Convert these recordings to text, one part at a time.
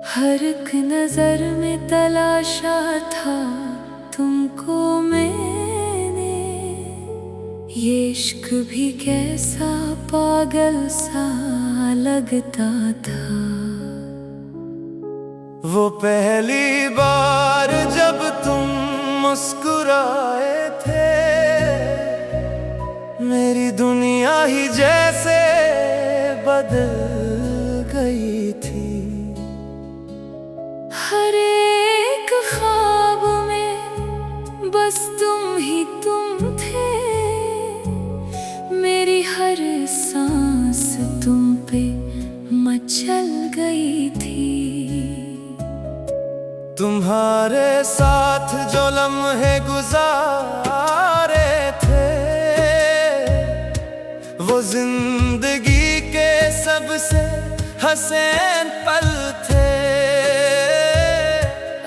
हर एक नजर में तलाशा था तुमको मैंने। ये इश्क भी कैसा पागल सा लगता था। वो पहली बार जब तुम मुस्कुराए थे, मेरी दुनिया ही जैसे बदल गई थी। हर एक ख्वाब में बस तुम ही तुम थे। मेरी हर सांस तुम पे मचल गई थी। तुम्हारे साथ जो लम्हे गुजारे थे, वो जिंदगी के सबसे हसीन पल थे।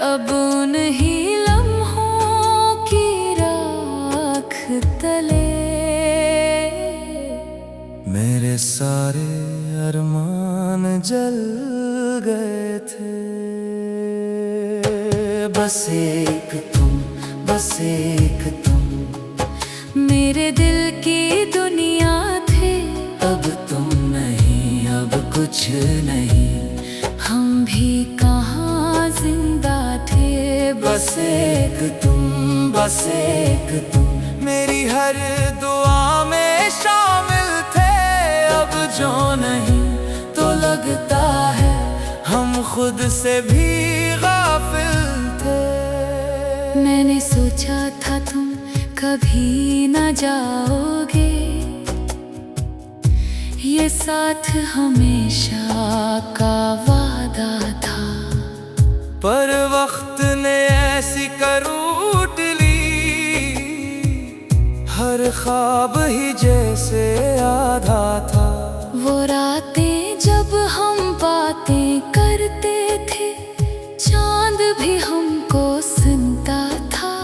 अब उन्हीं लम्हों की राख तले मेरे सारे अरमान जल गए थे। बस एक तुम, बस एक तुम मेरे दिल की दुनिया थे। अब तुम नहीं, अब कुछ नहीं, हम भी कहाँ जिंदा थे। बस एक तुम, बस एक तुम मेरी हर दुआ में शामिल थे। अब जो नहीं तो लगता है हम खुद से भी गाफिल थे। मैंने सोचा था तुम कभी न जाओगे, ये साथ हमेशा का वादा था। पर वक्त ने ऐसी करवट ली, हर ख्वाब ही जैसे आधा था। वो रातें जब हम बातें करते थे, चांद भी हमको सुनता था।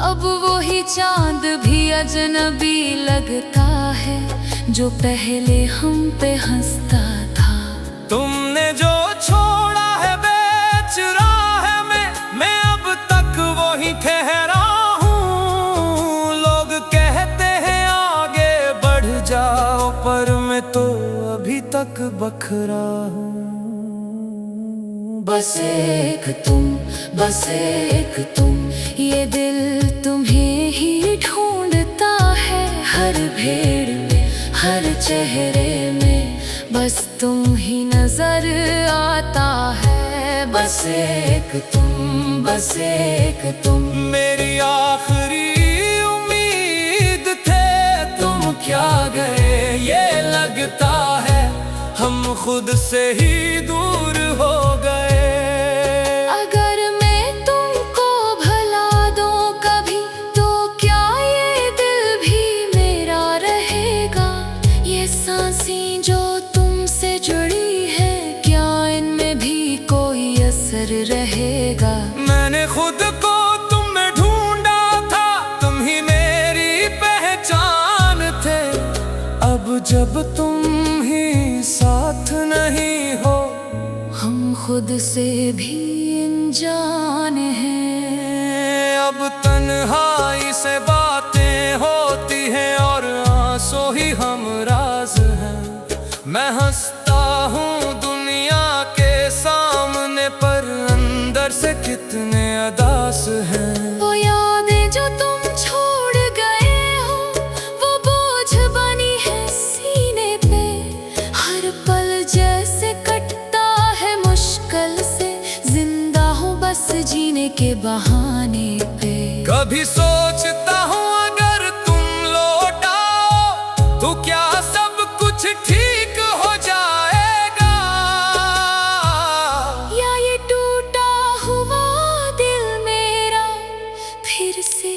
अब वही चांद भी अजनबी लगता है, जो पहले हम पे हंसता था। तुमने जो छोड़ा है बेच राह में, मैं अब तक वही ठहरा हूँ। लोग कहते हैं आगे बढ़ जाओ, पर मैं तो अभी तक बखरा हूँ। बस एक तुम, बस एक तुम, ये दिल तुम्हें ही ढूंढता है। हर भीड़ में, हर चेहरे में बस तुम ही नजर आता है। बस एक तुम, बस एक तुम मेरी आखिरी उम्मीद थे। तुम क्या गए ये लगता है, हम खुद से ही दूर हो गए। अगर मैं तुमको भला दूं कभी, तो क्या ये दिल भी मेरा रहेगा? ये सांसें जो तुमसे जुड़ी है, क्या इनमें भी कोई असर रहेगा? मैंने खुद को तुम में ढूंढा था, तुम ही मेरी पहचान थे। अब जब तुम ही साथ नहीं हो, हम खुद से भी अनजान हैं। अब तन्हाई से बातें होती हैं और आंसू ही हम राज हैं। मैं हंसता हूँ दुनिया के सामने, पर अंदर से कितने अदास हैं। वो यादें जो तुम छोड़ गए हो, वो बोझ बनी है सीने पे। हर पल जैसे कटता है मुश्किल से, जिंदा हूँ बस जीने के बहाने पे। कभी सोचता हूँ अगर तुम लौट आओ, तो क्या सब कुछ ठीक हो जाएगा? या ये टूटा हुआ दिल मेरा फिर से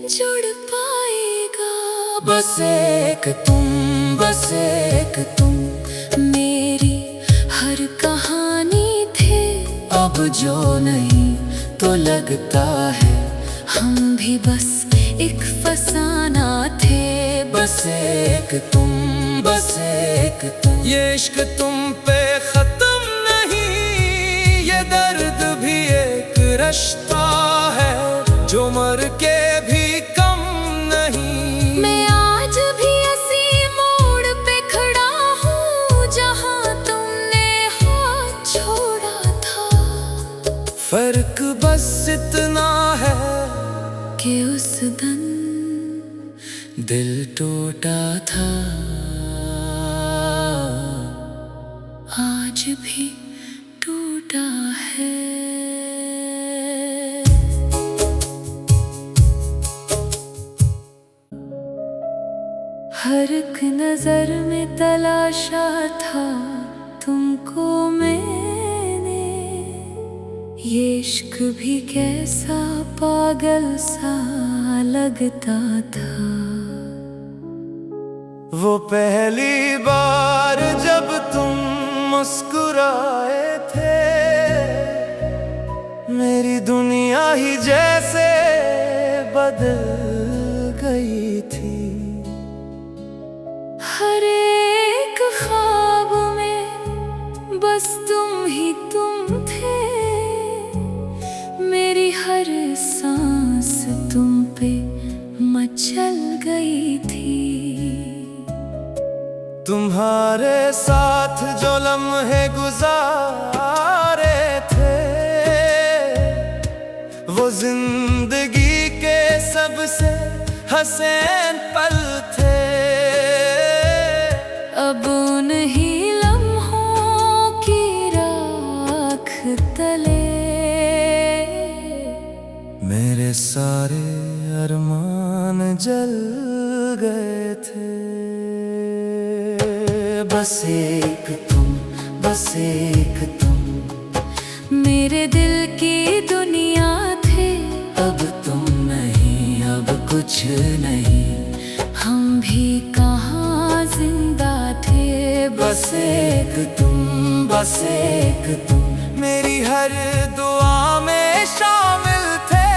जुड़ पाएगा? बस एक तुम, बस एक तुम मेरी हर कहानी थे। अब जो नहीं तो लगता है हम भी बस एक फसाना थे। बस एक तुम, बस एक तुम ये इश्क तुम पे खत्म नहीं, रिश्ता है जो मर के भी कम नहीं। मैं आज भी ऐसी मोड़ पे खड़ा हूँ जहाँ तुमने हाथ छोड़ा था। फर्क बस इतना है कि उस दिन दिल टूटा था, आज भी टूटा है। हर एक नजर में तलाशा था तुमको मैंने, ये इश्क भी कैसा पागल सा लगता था। वो पहली बार जब तुम मुस्कुराए थे, मेरी दुनिया ही जैसे बदल गई थी। हर एक ख्वाब में बस तुम ही तुम थे, मेरी हर सांस तुम पे मचल गई थी। तुम्हारे साथ जो लम्हे गुजारे थे, वो जिंदगी के सबसे हसीन पल थे। अब उन्हीं लम्हों की राख तले मेरे सारे अरमान जल गए थे। बस एक तुम, बस एक तुम मेरे दिल की दुनिया थे। अब तुम नहीं, अब कुछ नहीं, हम भी कहाँ जिंदा थे। बस एक तुम, बस एक तुम मेरी हर दुआ में शामिल थे।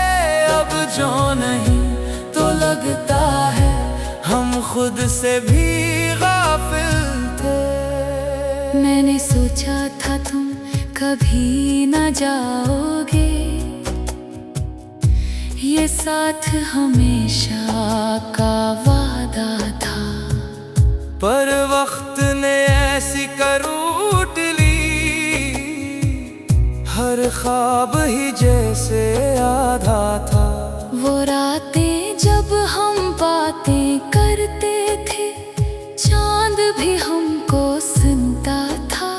अब जो नहीं तो लगता है हम खुद से भी गाफिल थे। मैंने सोचा था तुम कभी न जाओगे, ये साथ हमेशा का वादा था। पर वक्त ने ऐसी करवट ली, हर ख्वाब ही जैसे आधा था। वो रातें जब हम बातें करते थे, चांद भी हमको सुनता था।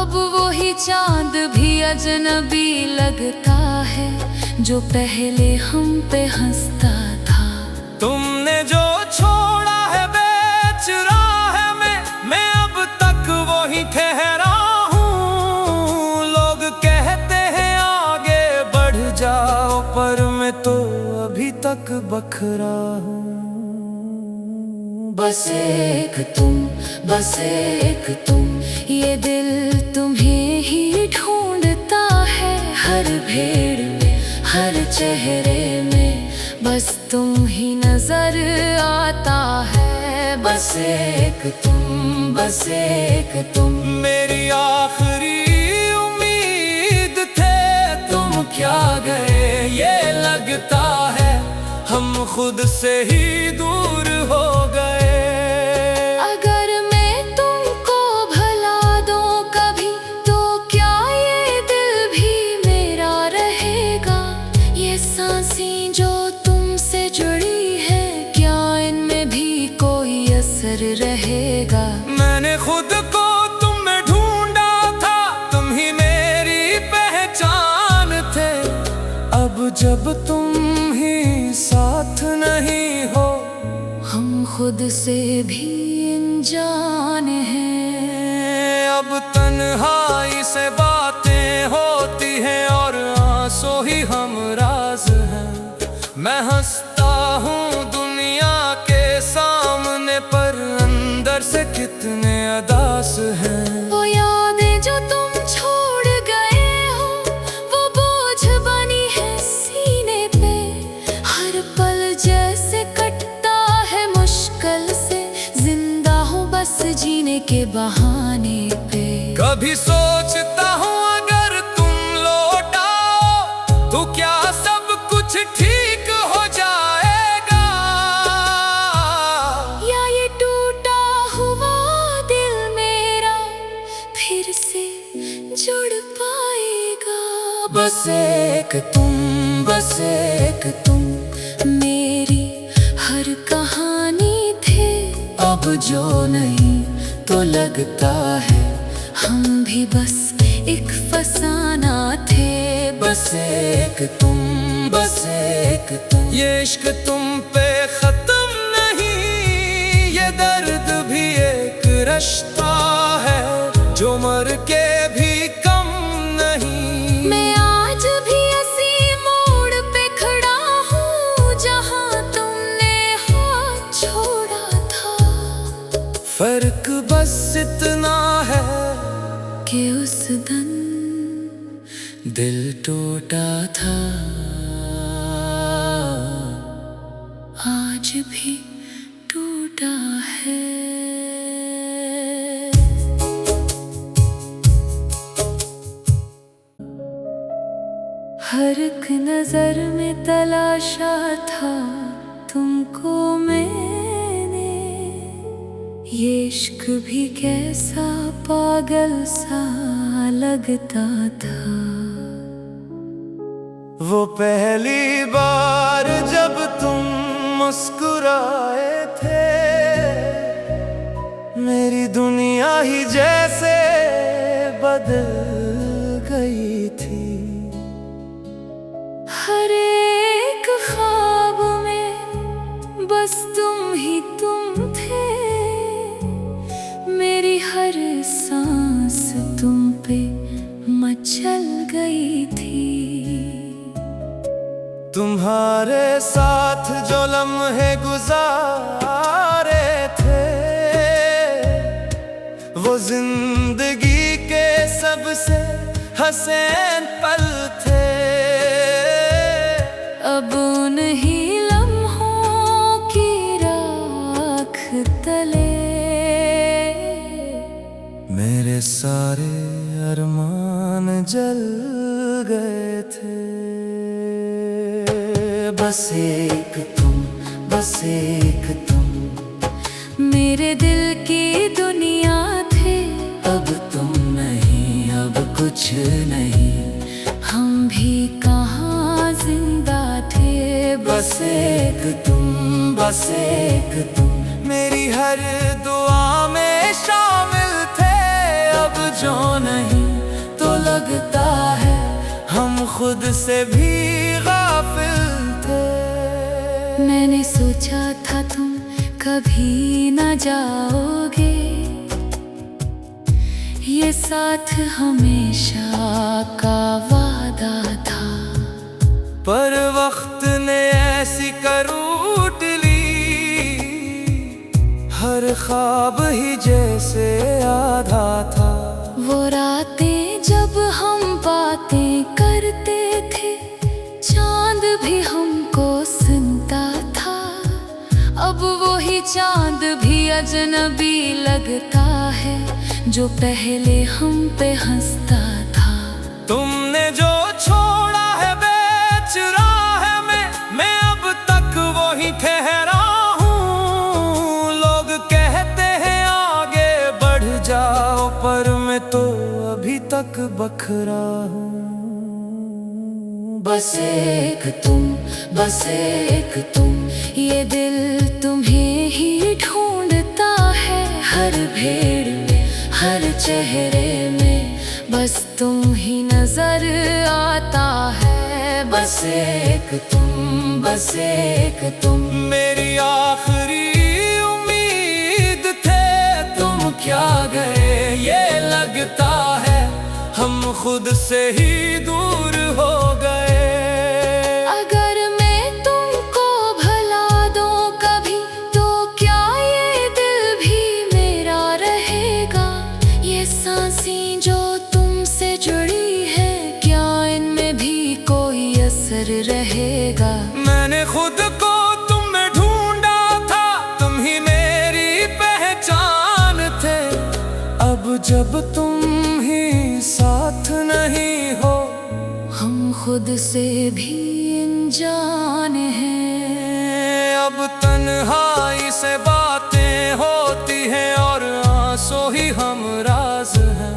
अब वही चांद भी अजनबी लगता है जो पहले हम पे हंसता था। तुमने जो छोड़ा है बेच राह में, मैं अब तक वही ठहरा हूँ। लोग कहते हैं आगे बढ़ जाओ, पर मैं तो अभी तक बखरा हूँ। बस एक तुम, बस एक तुम, ये दिल तुम्हें ही ढूंढता है। हर भीड़ में, हर चेहरे में बस तुम ही नजर आता है। बस एक तुम, बस एक तुम मेरी आखिरी उम्मीद थे, तुम क्या गए ये लगता है। हम खुद से ही दूर हो गए। अगर मैं तुमको भला दूं कभी, तो क्या ये दिल भी मेरा रहेगा। ये सांसें जो तुमसे जुड़ी है, क्या इनमें भी कोई असर रहेगा। मैंने खुद को तुम में ढूंढा था, तुम ही मेरी पहचान थे। अब जब तुम ही साथ नहीं हो, हम खुद से भी अनजान हैं। अब तन्हाई से बातें होती हैं और आंसू ही हम राज हैं। मैं हंसता हूँ दुनिया के सामने, पर अंदर से कितने अदास हैं। वो यादें जो तुम छोड़ गए हो, वो बोझ बनी है सीने पे। हर पल जैसे कटता है मुश्किल से, जिंदा हूँ बस जीने के बहाने पे। कभी सोचता हूँ अगर तुम लौट आओ, फिर से जुड़ पाएगा। बस एक तुम, बस एक तुम, मेरी हर कहानी थे, अब जो नहीं तो लगता है हम भी बस एक फसाना थे। बस एक तुम, बस एक तुम। ये इश्क तुम पे खत्म नहीं, ये दर्द भी एक रिश्ता है जो मर के भी कम नहीं। मैं आज भी ऐसी मोड़ पे खड़ा हूँ जहाँ तुमने हाथ छोड़ा था। फर्क बस इतना है कि उस दिन दिल टूटा था, आज भी टूटा है। हर एक नजर में तलाशा था तुमको मैंने, ये इश्क भी कैसा पागल सा लगता था। वो पहली बार जब तुम मुस्कुराए थे, मेरी दुनिया ही जैसे बदल गई थी। हर एक ख्वाब में बस तुम ही तुम थे, मेरी हर सांस तुम पे मचल गई थी। तुम्हारे साथ जो लम्हे गुजारे थे, वो जिंदगी के सबसे हसीन पल थे। अब उन्हीं लम्हों की राख तले मेरे सारे अरमान जल गए थे। बस एक तुम, बस एक तुम, मेरे दिल की दुनिया थे, अब तुम नहीं, अब कुछ नहीं, हम भी कहाँ जिंदा थे। बस एक तुम, बस एक तुम, मेरी हर दुआ में शामिल थे। अब जो नहीं तो लगता है हम खुद से भी गाफिल थे। मैंने सोचा था तुम कभी न जाओगे, ये साथ हमेशा का वादा था। पर वक्त ने ऐसी करवट ली, हर ख्वाब ही जैसे आधा था। वो रातें जब हम बातें करते थे, चांद भी हमको सुनता था। अब वही चांद भी अजनबी लगता है जो पहले हम पे हंसता था। तुमने जो छोड़ा है बेच राह में, मैं अब तक वही ठहरा हूँ। लोग कहते हैं आगे बढ़ जाओ, पर मैं तो अभी तक बखरा हूँ। बस एक तुम, बस एक तुम, ये दिल तुम्हें ही ढूंढता है। हर भीड़ में, हर चेहरे में बस तुम ही नजर आता है। बस एक तुम, बस एक तुम, मेरी आखिरी उम्मीद थे, तुम क्या गए ये लगता है। हम खुद से ही दूर हो गए। अगर मैं तुमको भला दूं कभी, तो क्या ये दिल भी मेरा रहेगा। ये सांसें जो तुमसे जुड़ी है, क्या इनमें भी कोई असर रहेगा। मैंने खुद को तुम में ढूंढा था, तुम ही मेरी पहचान थे। अब जब तुम ही साथ नहीं हो, हम खुद से भी अनजान हैं। अब तन्हाई से बातें होती हैं और आंसू ही हम राज हैं।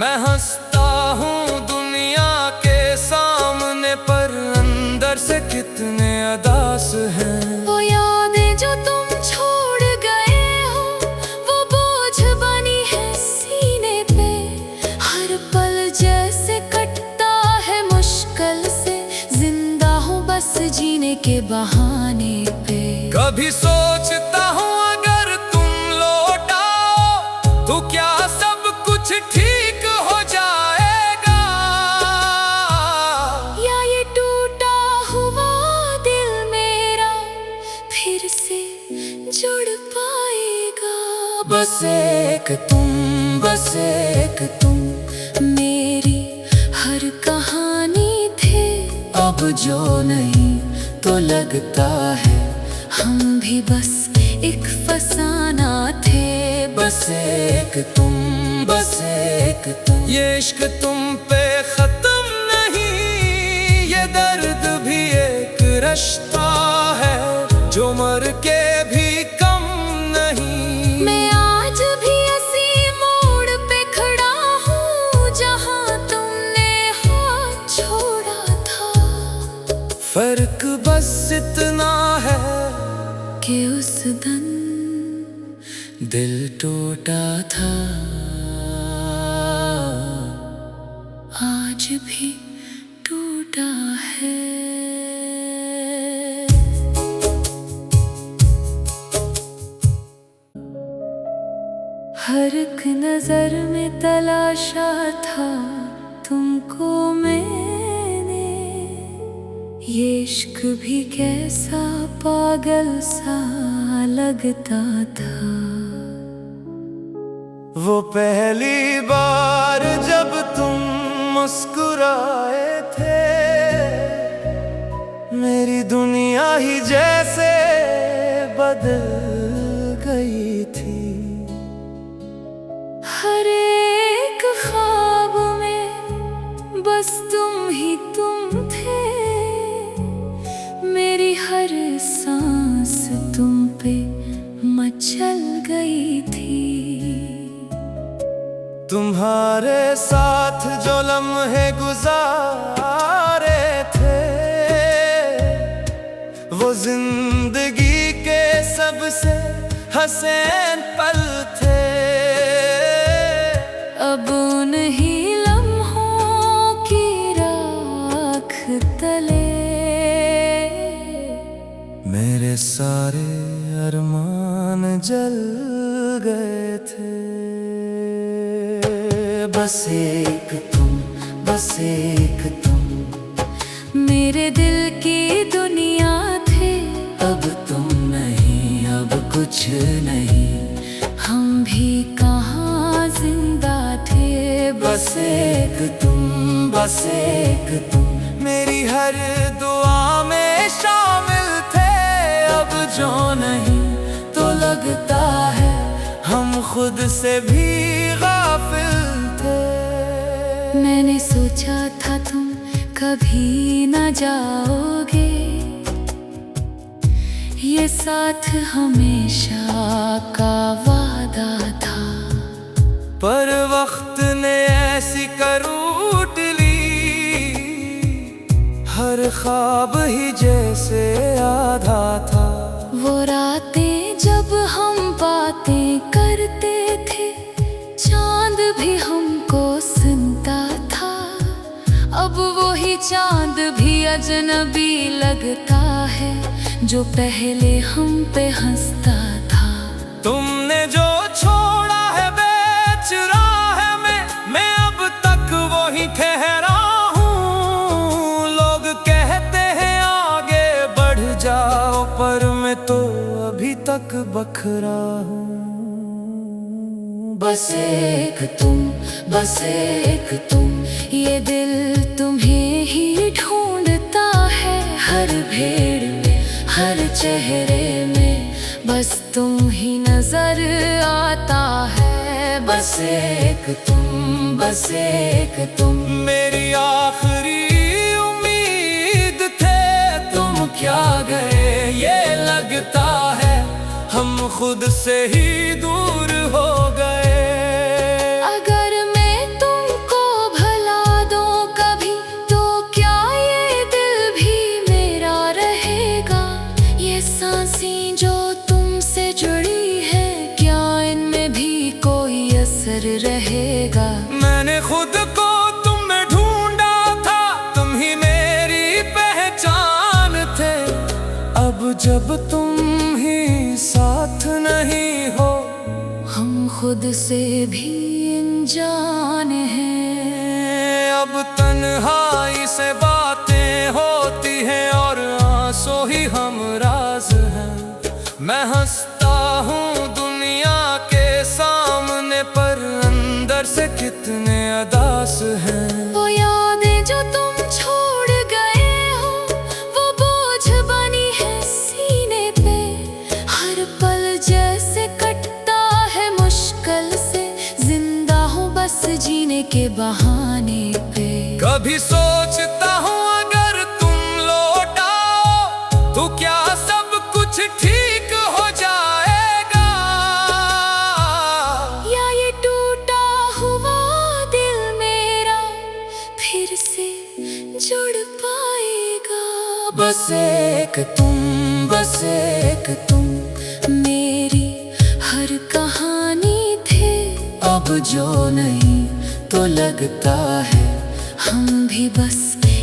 मैं हंसता हूँ दुनिया के सामने, पर अंदर से कितने अदास हैं। वो यादें जो तुम छोड़ गए हो, वो बोझ बनी है सीने पे। हर पल जैसे कटता है मुश्किल से, जिंदा हूँ बस जीने के बहाने पे। कभी सोचता हूँ अगर तुम लौट आओ तो क्या सब कुछ ठीक हो जाएगा, या ये टूटा हुआ दिल मेरा फिर से जुड़ पाएगा। बस एक तुम, बस एक तुम, मेरी हर कहानी थे, अब जो नहीं तो लगता है हम भी बस एक फसाना थे। बस एक तुम, बस एक तुम। ये इश्क तुम पे खत्म नहीं, ये दर्द भी एक रिश्ता है जो मर के भी कम नहीं। मैं आज भी इसी मोड़ पे खड़ा हूँ जहाँ तुमने हाथ छोड़ा था। फर्क बस इतना है कि उस दिन दिल टूटा था, आज भी टूटा है। हर एक नजर में तलाशा था तुमको मैंने, ये इश्क भी कैसा पागल सा लगता था। वो पहली बार जब तुम मुस्कुराए थे, मेरी दुनिया ही जैसे बदल गई थी। हर एक ख्वाब में बस तुम ही तुम थे, मेरी हर सांस तुम पे मचल गई थी। तुम्हारे साथ जो लम्हे गुजारे थे, वो जिंदगी के सबसे हसीन पल थे। अब उन्हीं लम्हों की राख तले मेरे सारे अरमान जल गए थे। बस एक तुम, बस एक तुम, मेरे दिल की दुनिया थे। अब तुम नहीं, अब कुछ नहीं, हम भी कहाँ जिंदा थे। बस एक तुम, बस एक तुम, मेरी हर दुआ में शामिल थे। अब जो नहीं तो लगता है हम खुद से भी गाफिल थे। मैंने सोचा था तुम कभी न जाओगे, ये साथ हमेशा का वादा था। पर वक्त ने ऐसी करवट ली, हर ख्वाब ही जैसे आधा था। वो रातें जब हम बातें करते थे, चांद भी हमको सुनता था। अब वही चांद भी अजनबी लगता है, जो पहले हम पे हंसता था। तुमने जो छोड़ा है बेच राह में, मैं अब तक वही ठहरा हूँ। लोग कहते हैं आगे बढ़ जाओ, पर मैं तो अभी तक बखरा हूँ। बस एक तुम, बस एक तुम, ये दिल तुम्हें ही ढूंढता है। हर भीड़ में, हर चेहरे में, बस तुम ही नजर आता है। बस एक तुम, बस एक तुम, मेरी आखिरी उम्मीद थे। तुम क्या गए ये लगता है, हम खुद से ही दूर हो गए। अगर मैं तुमको खुद को तुम में ढूंढा था, तुम ही मेरी पहचान थे। अब जब तुम ही साथ नहीं हो, हम खुद से भी अनजान हैं। अब तन्हाई से बातें होती हैं और आंसू ही हम राज हैं। मैं हंसता हूँ दुनिया के सामने, पर अंदर से कितने अदास हैं। वो यादें जो तुम छोड़ गए हो, वो बोझ बनी है सीने पे। हर पल जैसे कटता है मुश्किल से, जिंदा हूँ बस जीने के बहाने पे। कभी सोचता हूँ अगर तुम लौट आओ, तो क्या सब कुछ ठीक हो जाएगा, या ये टूटा हुआ दिल मेरा फिर से जुड़ पाएगा। बस एक तुम, बस एक तुम मेरी हर कहानी थे, अब जो नहीं तो लगता है हम भी बस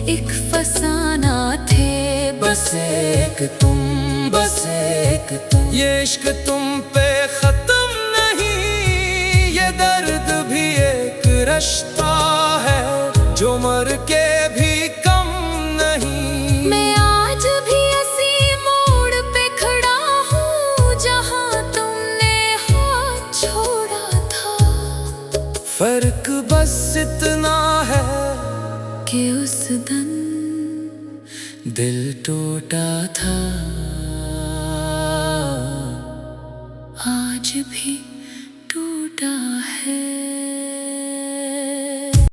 एक फसाना थे। बस एक तुम, बस एक तुम। ये इश्क तुम पे खत्म नहीं, ये दर्द भी एक रिश्ता है जो मर के भी कम नहीं। मैं आज भी इसी मोड़ पे खड़ा हूँ जहाँ तुमने हाथ छोड़ा था। फर्क बस इतना है कि उस दिन दिल टूटा था, आज भी